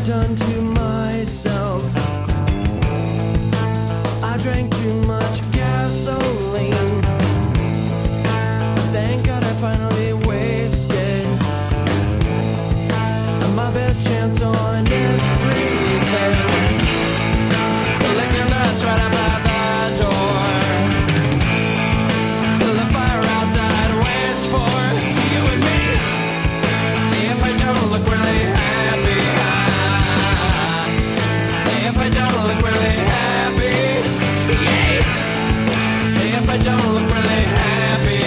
done to myself? I drank too much gasoline. Thank God I finally wasted my best chance on everything. Licking us right up by the door. The fire outside waits for you and me. If I don't look really happy, if I don't look really happy, yeah. If I don't look really happy,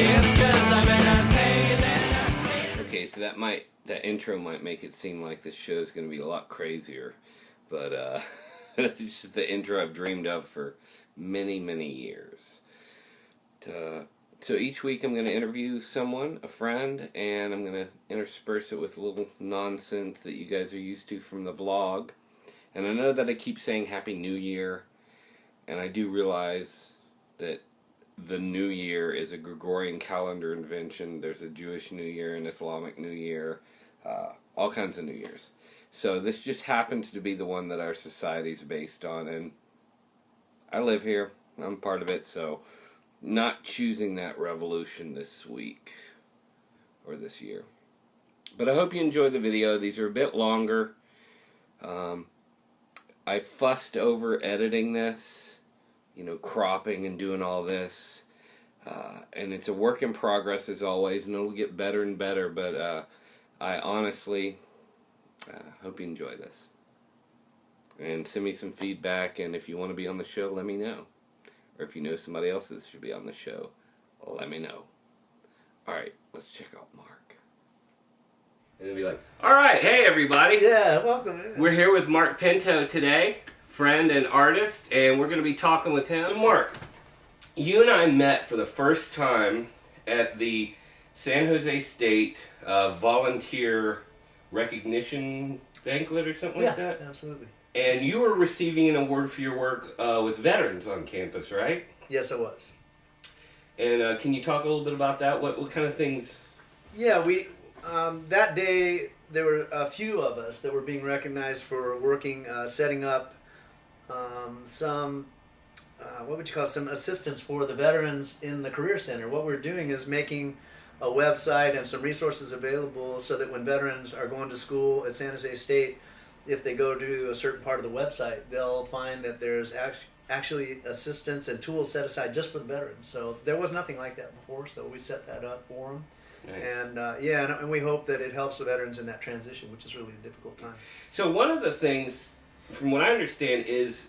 it's 'cause I've been taking. Okay, so that intro might make it seem like this show is going to be a lot crazier, but it's just the intro I've dreamed of for many, many years. So each week I'm going to interview someone, a friend, and I'm going to intersperse it with a little nonsense that you guys are used to from the vlog. And I know that I keep saying Happy New Year, and I do realize that the New Year is a Gregorian calendar invention. There's a Jewish New Year, an Islamic New Year, all kinds of New Years. So this just happens to be the one that our society's based on, and I live here. I'm part of it, so not choosing that revolution this week or this year. But I hope you enjoy the video. These are a bit longer. I fussed over editing this, cropping and doing all this. And it's a work in progress as always, and it'll get better and better, but I honestly hope you enjoy this. And send me some feedback, and if you want to be on the show, let me know. Or if you know somebody else that should be on the show, let me know. Alright, let's check out Mark. And then be like, alright, hey everybody. Yeah, welcome. Yeah. We're here with Mark Pinto today, friend and artist, and we're going to be talking with him. So Mark, you and I met for the first time at the San Jose State Volunteer Recognition Banquet or something like that? Yeah, absolutely. And you were receiving an award for your work with veterans on campus, right? Yes, I was. And can you talk a little bit about that? What kind of things? Yeah, we that day there were a few of us that were being recognized for working, setting up some, what would you call, some assistance for the veterans in the Career Center. What we're doing is making a website and some resources available so that when veterans are going to school at San Jose State, if they go to a certain part of the website, they'll find that there's actually assistance and tools set aside just for the veterans. So there was nothing like that before, so we set that up for them. Nice. And and we hope that it helps the veterans in that transition, which is really a difficult time. So one of the things, from what I understand, is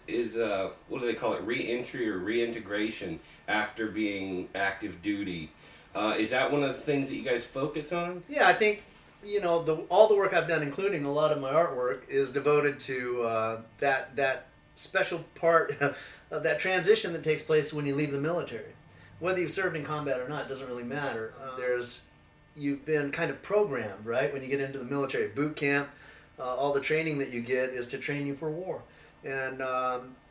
what do they call it, re-entry or reintegration after being active duty. Is that one of the things that you guys focus on? Yeah, I think, all the work I've done, including a lot of my artwork, is devoted to that special part of that transition that takes place when you leave the military. Whether you've served in combat or not, it doesn't really matter. You've been kind of programmed, right? When you get into the military boot camp, all the training that you get is to train you for war. And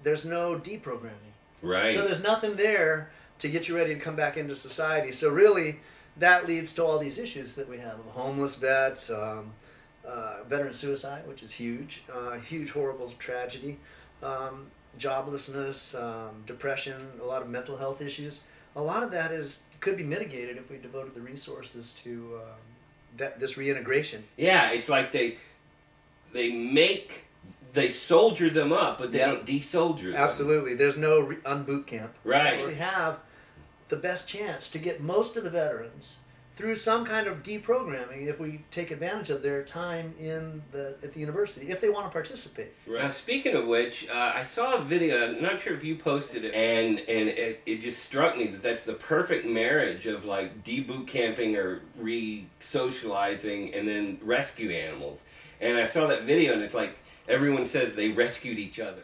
there's no deprogramming. Right. So there's nothing there to get you ready to come back into society. So really, that leads to all these issues that we have. Homeless vets, veteran suicide, which is huge, huge horrible tragedy, joblessness, depression, a lot of mental health issues. A lot of that could be mitigated if we devoted the resources to this reintegration. Yeah, it's like they soldier them up, but they don't de-soldier them. Absolutely. There's no unboot camp. Right. We actually have the best chance to get most of the veterans through some kind of deprogramming if we take advantage of their time at the university, if they want to participate. Right. Now, speaking of which, I saw a video, I'm not sure if you posted it, and it just struck me that that's the perfect marriage of like de-boot camping or re-socializing and then rescue animals. And I saw that video, and it's like everyone says they rescued each other.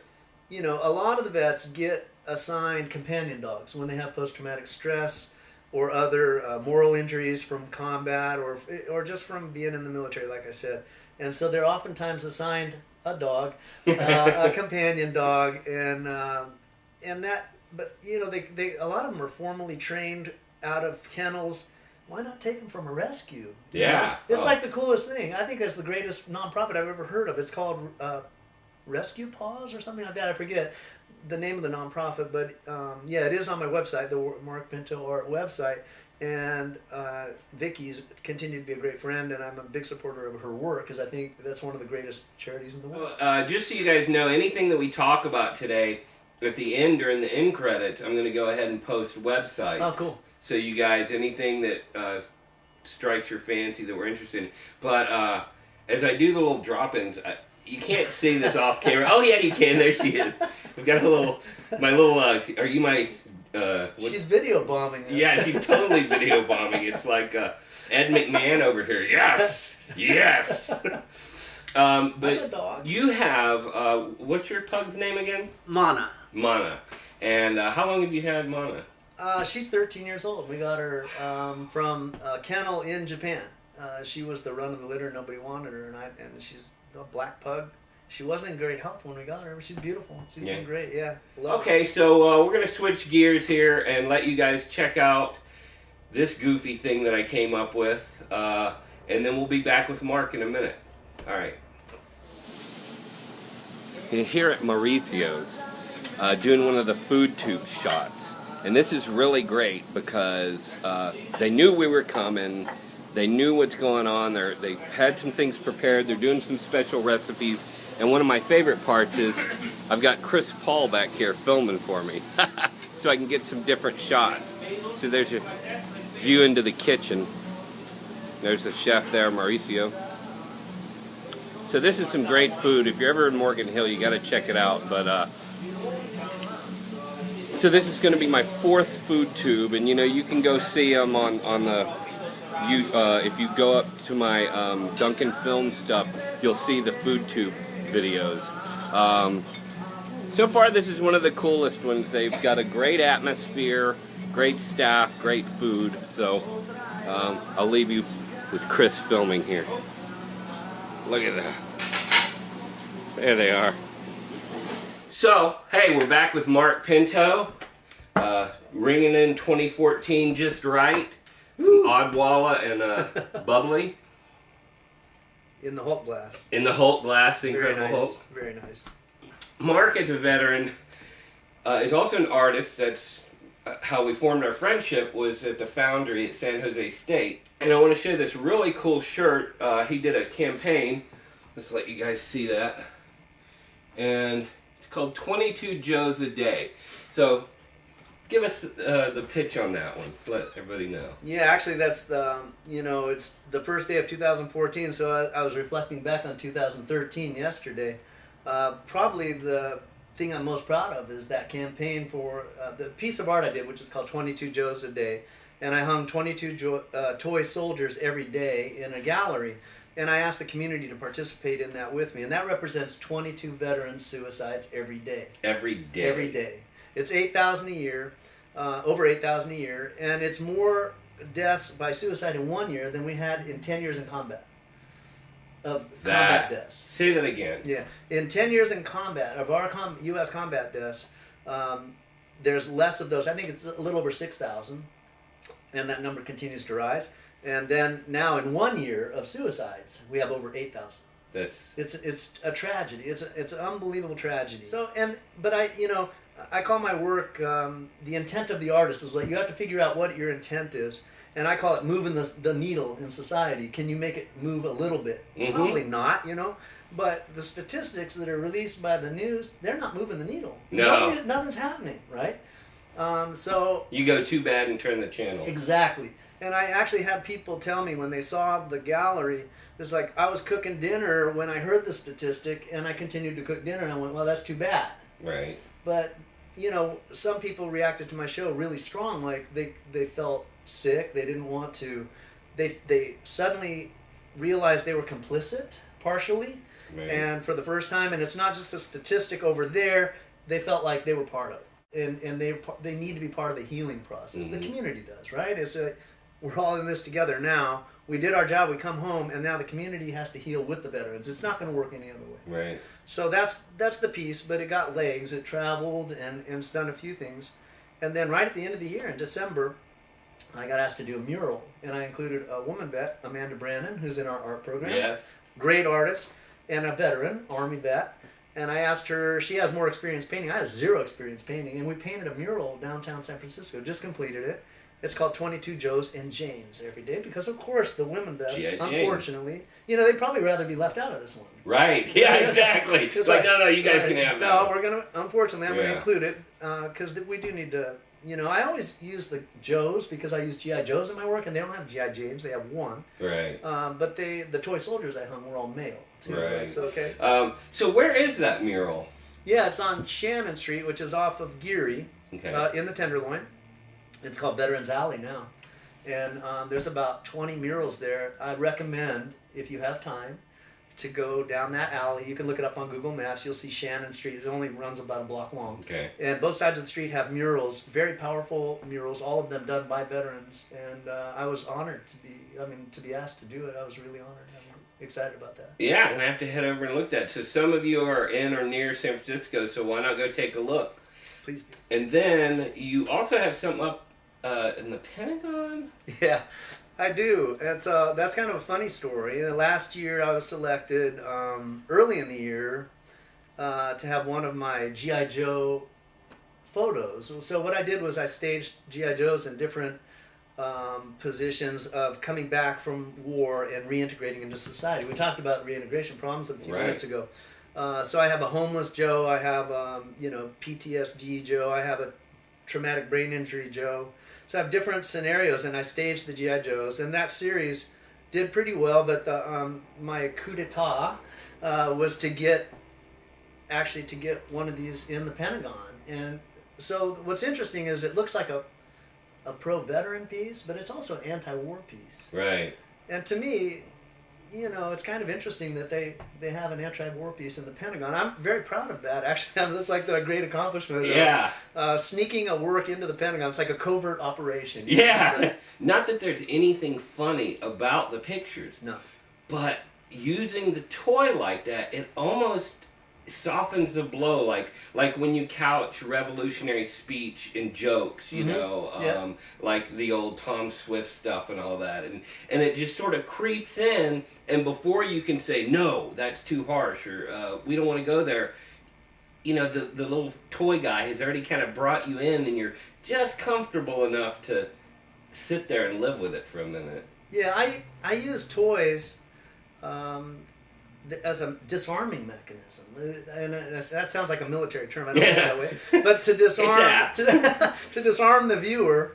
A lot of the vets get assigned companion dogs when they have post-traumatic stress or other moral injuries from combat or just from being in the military, like I said. And so they're oftentimes assigned a dog, a companion dog, and that. But they a lot of them are formally trained out of kennels why not take them from a rescue? Yeah. It's like the coolest thing. I think that's the greatest nonprofit I've ever heard of. It's called Rescue Paws or something like that. I forget the name of the nonprofit, but yeah, it is on my website, the Mark Pinto Art website. And Vicky's continued to be a great friend, and I'm a big supporter of her work because I think that's one of the greatest charities in the world. Just so you guys know, anything that we talk about today, at the end, during the end credits, I'm going to go ahead and post websites. Oh, cool. So you guys, anything that strikes your fancy that we're interested in. But as I do the little drop-ins, you can't see this off camera. Oh, yeah, you can. There she is. We've got are you my... she's video bombing us. Yeah, she's totally video bombing. It's like Ed McMahon over here. Yes, yes. But you have what's your pug's name again? Mana. Mana. And how long have you had Mana? She's 13 years old. We got her from a kennel in Japan. She was the run of the litter. Nobody wanted her, and she's a black pug. She wasn't in great health when we got her, but she's beautiful. She's been great, yeah. Okay, so we're going to switch gears here and let you guys check out this goofy thing that I came up with, and then we'll be back with Mark in a minute. All right. Here at Mauricio's, doing one of the food tube shots. And this is really great because they knew we were coming. They knew what's going on. They had some things prepared. They're doing some special recipes. And one of my favorite parts is I've got Chris Paul back here filming for me so I can get some different shots. So there's your view into the kitchen. There's the chef there, Mauricio. So this is some great food. If you're ever in Morgan Hill, you got to check it out. But so this is going to be my 4th food tube, and you can go see them on the if you go up to my Duncan Film stuff, you'll see the food tube videos. So far, this is one of the coolest ones. They've got a great atmosphere, great staff, great food. So I'll leave you with Chris filming here. Look at that. There they are. So, hey, we're back with Mark Pinto. Ringing in 2014 just right. Some Odwalla and Bubbly. In the Hulk glass. In the Hulk glass, the Incredible Hulk. Very nice. Mark is a veteran. Is also an artist. That's how we formed our friendship, was at the Foundry at San Jose State. And I want to show you this really cool shirt. He did a campaign. Let's let you guys see that. And it's called 22 Joes a Day. So give us the pitch on that one. Let everybody know. Yeah, actually that's the, it's the first day of 2014, so I was reflecting back on 2013 yesterday. Probably the thing I'm most proud of is that campaign for the piece of art I did, which is called 22 Joes a Day. And I hung 22 toy soldiers every day in a gallery. And I asked the community to participate in that with me. And that represents 22 veteran suicides every day. Every day. Every day. It's 8,000 a year, over 8,000 a year. And it's more deaths by suicide in 1 year than we had in 10 years in combat. Combat deaths. Say that again. Yeah. In 10 years in combat, of our U.S. combat deaths, there's less of those. I think it's a little over 6,000. And that number continues to rise. And then now in 1 year of suicides, we have over 8,000. It's a tragedy. It's an unbelievable tragedy. So but I call my work the intent of the artist. Is like you have to figure out what your intent is, and I call it moving the needle in society. Can you make it move a little bit? Mm-hmm. Probably not, But the statistics that are released by the news, they're not moving the needle. No, nothing's happening, right? So you go too bad and turn the channel. Exactly. And I actually had people tell me when they saw the gallery, it's like I was cooking dinner when I heard the statistic, and I continued to cook dinner, and I went, well, that's too bad. Right. But, some people reacted to my show really strong, like they felt sick, they didn't want to, they suddenly realized they were complicit, partially, right. And for the first time, and it's not just a statistic over there, they felt like they were part of it. And they need to be part of the healing process. Mm-hmm. The community does, right? It's we're all in this together now. We did our job, we come home, and now the community has to heal with the veterans. It's not going to work any other way. Right. So that's the piece, but it got legs. It traveled and it's done a few things. And then right at the end of the year, in December, I got asked to do a mural, and I included a woman vet, Amanda Brandon, who's in our art program. Yes. Great artist, and a veteran, Army vet. And I asked her, she has more experience painting. I have zero experience painting, and we painted a mural downtown San Francisco, just completed it. It's called 22 Joes and Janes every day, because of course the women vets, unfortunately, they'd probably rather be left out of this one. Right, yeah, exactly. It's like, no, you guys can have that. No, unfortunately, I'm going to include it, because we do need to, I always use the Joes, because I use G.I. Joes in my work, and they don't have G.I. Janes, they have one. Right. But the toy soldiers I hung were all male, too. Right. So, okay. So where is that mural? Yeah, it's on Shannon Street, which is off of Geary, in the Tenderloin. It's called Veterans Alley now. And there's about 20 murals there. I recommend, if you have time, to go down that alley. You can look it up on Google Maps. You'll see Shannon Street. It only runs about a block long. Okay. And both sides of the street have murals, very powerful murals, all of them done by veterans. And I was honored to be asked to do it. I was really honored. I'm excited about that. Yeah, and I have to head over and look at that. So some of you are in or near San Francisco, so why not go take a look? Please do. And then you also have something up in the Pentagon? Yeah, I do. That's kind of a funny story. Last year I was selected early in the year to have one of my G.I. Joe photos. So what I did was I staged G.I. Joes in different positions of coming back from war and reintegrating into society. We talked about reintegration problems a few minutes ago. So I have a homeless Joe, I have PTSD Joe, I have a traumatic brain injury Joe. So I have different scenarios, and I staged the G.I. Joes, and that series did pretty well. But my coup d'etat was to get one of these in the Pentagon. And so what's interesting is it looks like a pro-veteran piece, but it's also an anti-war piece. Right. And to me, it's kind of interesting that they have an anti-war piece in the Pentagon. I'm very proud of that, actually. That's like the great accomplishment. Yeah. Sneaking a work into the Pentagon. It's like a covert operation. Yeah. Not that there's anything funny about the pictures. No. But using the toy like that, it almost softens the blow, like when you couch revolutionary speech in jokes, like the old Tom Swift stuff and all that, and it just sort of creeps in, and before you can say no, that's too harsh, or we don't want to go there, the little toy guy has already kind of brought you in, and you're just comfortable enough to sit there and live with it for a minute. Yeah, I use toys as a disarming mechanism, and that sounds like a military term. I don't know that way, but to disarm to disarm the viewer,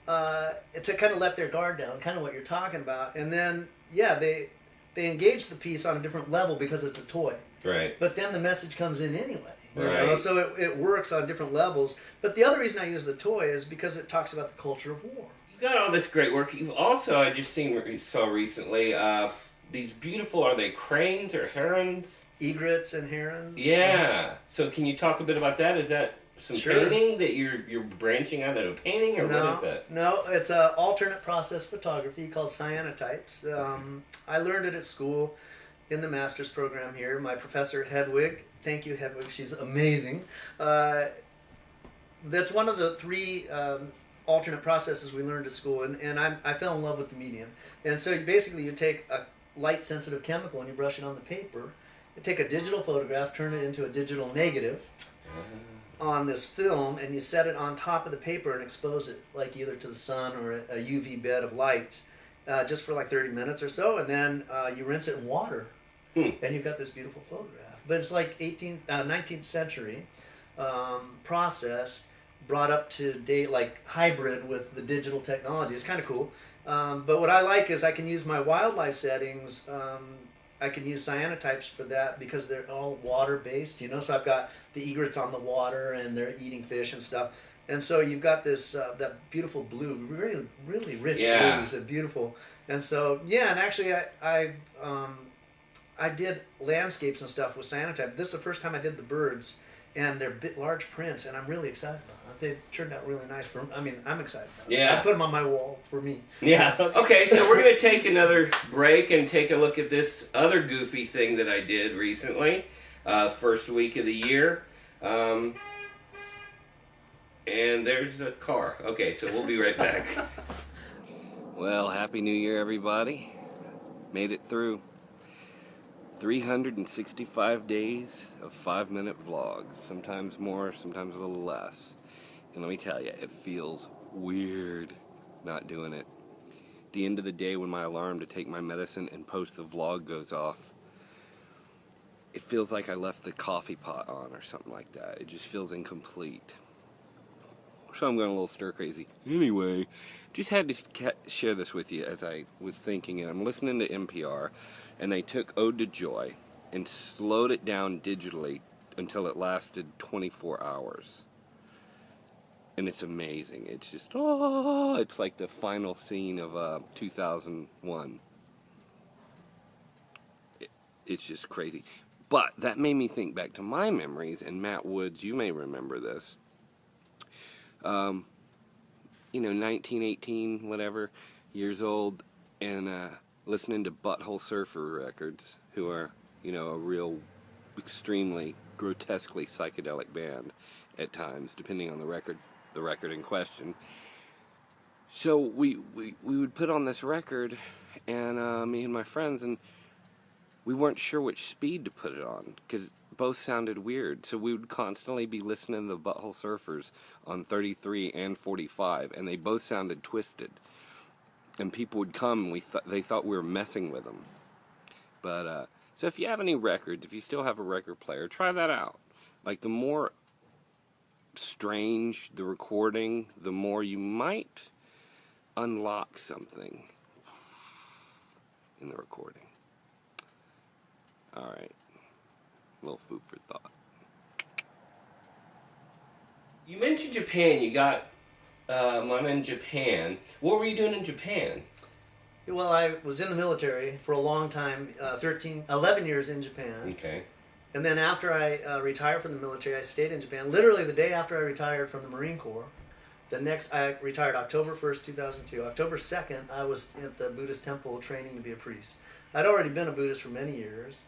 to kind of let their guard down, kind of what you're talking about, and then they engage the piece on a different level because it's a toy. Right. But then the message comes in anyway. Right. So it works on different levels. But the other reason I use the toy is because it talks about the culture of war. You've got all this great work. You've also, I just saw recently, these beautiful, are they cranes or herons? Egrets and herons. Yeah. So can you talk a bit about that? Is that some painting that you're branching out into painting, or what is that? No, it's an alternate process photography called cyanotypes. I learned it at school in the master's program here. My professor, Hedwig, thank you, Hedwig, she's amazing. That's one of the three alternate processes we learned at school, and I fell in love with the medium. And so basically you take a light-sensitive chemical and you brush it on the paper. You take a digital photograph, turn it into a digital negative on this film, and you set it on top of the paper and expose it, like either to the sun or a UV bed of light, just for like 30 minutes or so, and then you rinse it in water, and you've got this beautiful photograph. But it's like 19th century process brought up to date, like hybrid with the digital technology. It's kind of cool. But what I like is I can use my wildlife settings. I can use cyanotypes for that because they're all water-based, So I've got the egrets on the water and they're eating fish and stuff. And so you've got this that beautiful blue, really, really rich blues, and beautiful. And so and actually I did landscapes and stuff with cyanotype. This is the first time I did the birds, and they're large prints, and I'm really excited about them. They turned out really nice. I'm excited about it. I put them on my wall for me. Yeah. Okay, so we're going to take another break and take a look at this other goofy thing that I did recently, first week of the year. And there's a car. Okay, so we'll be right back. Well, Happy New Year, everybody. Made it through 365 days of 5-minute vlogs. Sometimes more, sometimes a little less. And let me tell you, it feels weird not doing it. At the end of the day, when my alarm to take my medicine and post the vlog goes off, it feels like I left the coffee pot on or something like that. It just feels incomplete. So I'm going a little stir crazy. Anyway, just had to share this with you as I was thinking, and I'm listening to NPR, and they took Ode to Joy and slowed it down digitally until it lasted 24 hours. And it's amazing. It's just, it's like the final scene of 2001. It's just crazy. But that made me think back to my memories, and Matt Woods, you may remember this. 19, 18, whatever, years old, and listening to Butthole Surfer records, who are, a real extremely grotesquely psychedelic band at times, depending on the record in question. So we would put on this record, and me and my friends, and we weren't sure which speed to put it on, because both sounded weird. So we would constantly be listening to the Butthole Surfers on 33 and 45, and they both sounded twisted. And people would come, and they thought we were messing with them. But, so if you have any records, if you still have a record player, try that out. Like, the more strange the recording, the more you might unlock something in the recording. Alright. A little food for thought. You mentioned Japan. You got mom in Japan. What were you doing in Japan? Well, I was in the military for a long time, 11 years in Japan. Okay. And then after I retired from the military, I stayed in Japan. Literally the day after I retired from the Marine Corps, I retired October 1st, 2002. October 2nd, I was at the Buddhist temple training to be a priest. I'd already been a Buddhist for many years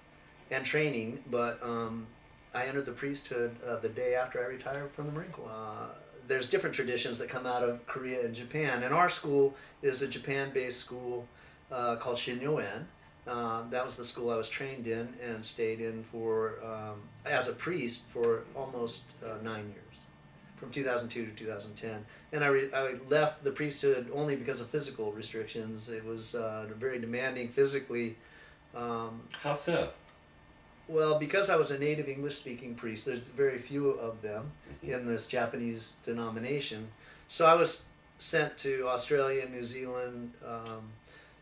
and training, but I entered the priesthood the day after I retired from the Marine Corps. There's different traditions that come out of Korea and Japan, and our school is a Japan-based school called Shinyoen. That was the school I was trained in and stayed in for as a priest for almost 9 years, from 2002 to 2010. And I left the priesthood only because of physical restrictions. It was very demanding physically. How so? Well, because I was a native English-speaking priest, there's very few of them in this Japanese denomination. So I was sent to Australia, New Zealand,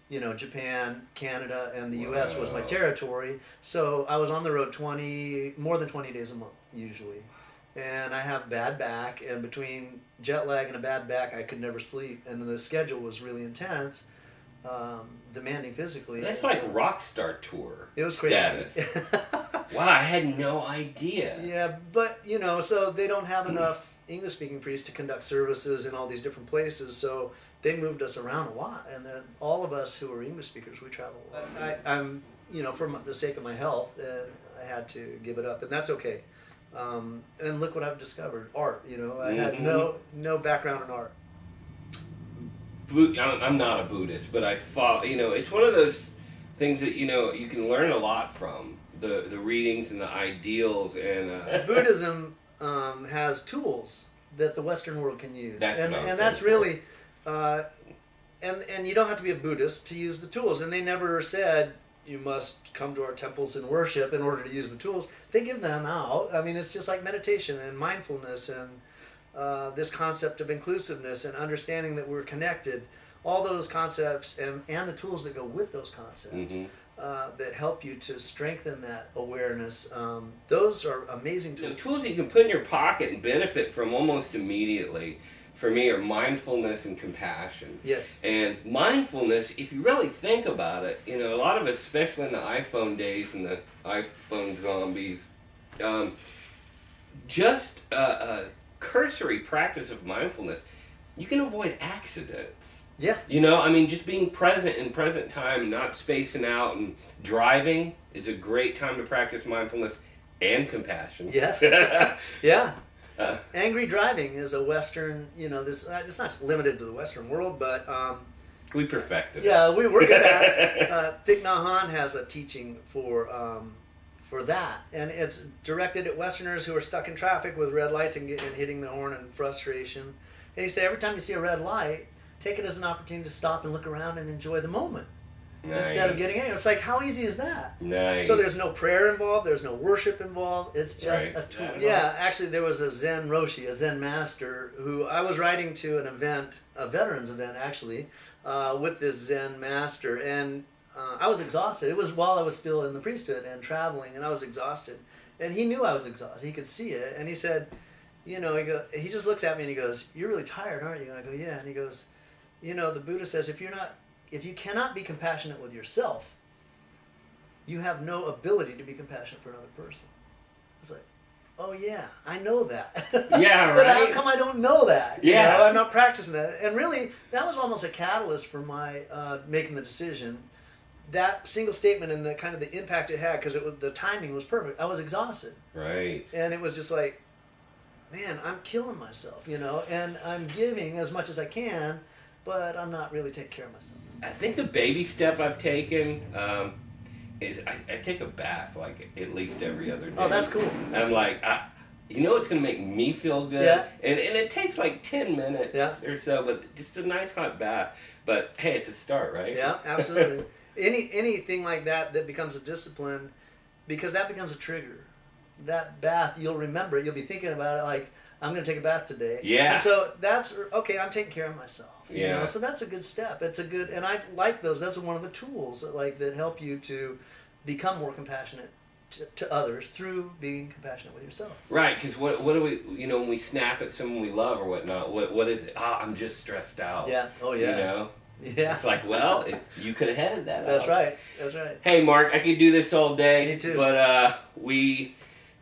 Japan, Canada, and the U.S. was my territory. So I was on the road more than 20 days a month, usually. And I have bad back, and between jet lag and a bad back, I could never sleep. And the schedule was really intense. Demanding physically. That's like rock star tour. It was crazy. Status. Wow, I had no idea. Yeah, but so they don't have enough English-speaking priests to conduct services in all these different places, so they moved us around a lot, and then all of us who were English speakers, we traveled a lot. I'm for the sake of my health, I had to give it up, and that's okay. And look what I've discovered: art. I had no background in art. I'm not a Buddhist, but I it's one of those things that you can learn a lot from the readings and the ideals and Buddhism has tools that the Western world can use, and that's really and you don't have to be a Buddhist to use the tools. And they never said you must come to our temples and worship in order to use the tools. They give them out. I mean, it's just like meditation and mindfulness and this concept of inclusiveness and understanding that we're connected, all those concepts and the tools that go with those concepts that help you to strengthen that awareness. Those are amazing tools. The tools that you can put in your pocket and benefit from almost immediately, for me, are mindfulness and compassion. Yes. And mindfulness, if you really think about it, a lot of us, especially in the iPhone days and the iPhone zombies, just a cursory practice of mindfulness, you can avoid accidents. Yeah. Just being present in present time, not spacing out, and driving is a great time to practice mindfulness and compassion. Yes. Yeah. Angry driving is a Western, it's not limited to the Western world, but We perfected it. Yeah, we're good at it. Thich Nhat Hanh has a teaching for that, and it's directed at Westerners who are stuck in traffic with red lights and hitting the horn in frustration. And he said, every time you see a red light, take it as an opportunity to stop and look around and enjoy the moment. Nice. Instead of getting angry. It's like, how easy is that? Nice. So there's no prayer involved, there's no worship involved, it's just Right. a tool. Yeah, actually there was a Zen Roshi, a Zen master, who I was writing to an event, a veterans event actually, with this Zen master, and I was exhausted. It was while I was still in the priesthood and traveling, and I was exhausted. And he knew I was exhausted, he could see it, and he said, you know, he just looks at me and he goes, "You're really tired, aren't you?" And I go, "Yeah." And he goes, "You know, the Buddha says if you cannot be compassionate with yourself, you have no ability to be compassionate for another person." I was like, "Oh yeah, I know that." Yeah, But how right. come I don't know that? Yeah. You know, I'm not practicing that. And really, that was almost a catalyst for my making the decision. That single statement and the kind of the impact it had, because the timing was perfect. I was exhausted, Right. and it was just like, man, I'm killing myself, you know, and I'm giving as much as I can, but I'm not really taking care of myself. I think the baby step I've taken is I take a bath like at least every other day. Oh, that's cool. I'm like, you know what's going to make me feel good? Yeah. And it takes like 10 minutes Yeah. or so, but just a nice hot bath. But hey, it's a start, right? Yeah, absolutely. Anything like that becomes a discipline, because that becomes a trigger. That bath, you'll remember it. You'll be thinking about it like, I'm going to take a bath today. Yeah. And so that's, okay, I'm taking care of myself. You Yeah. know? So that's a good step. It's a good, and I like those. That's one of the tools that help you to become more compassionate to others through being compassionate with yourself. Right, because what do we, you know, when we snap at someone we love or whatnot, what is it? I'm just stressed out. Yeah. Oh, yeah. You know? Yeah. It's like, well, if you could have headed that That's out. right. That's right. Hey, Mark, I could do this all day. Me too. But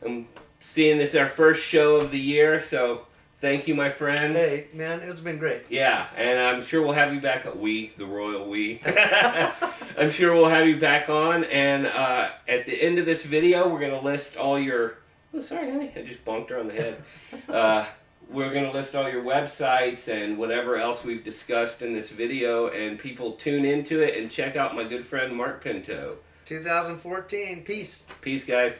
I'm seeing this our first show of the year, so thank you, my friend. Hey, man, it's been great. Yeah, and I'm sure we'll have you back. The royal we. I'm sure we'll have you back on. And at the end of this video, we're going to list all your... Oh, sorry, honey. I just bonked her on the head. We're going to list all your websites and whatever else we've discussed in this video. And people tune into it and check out my good friend Mark Pinto. 2014. Peace. Peace, guys.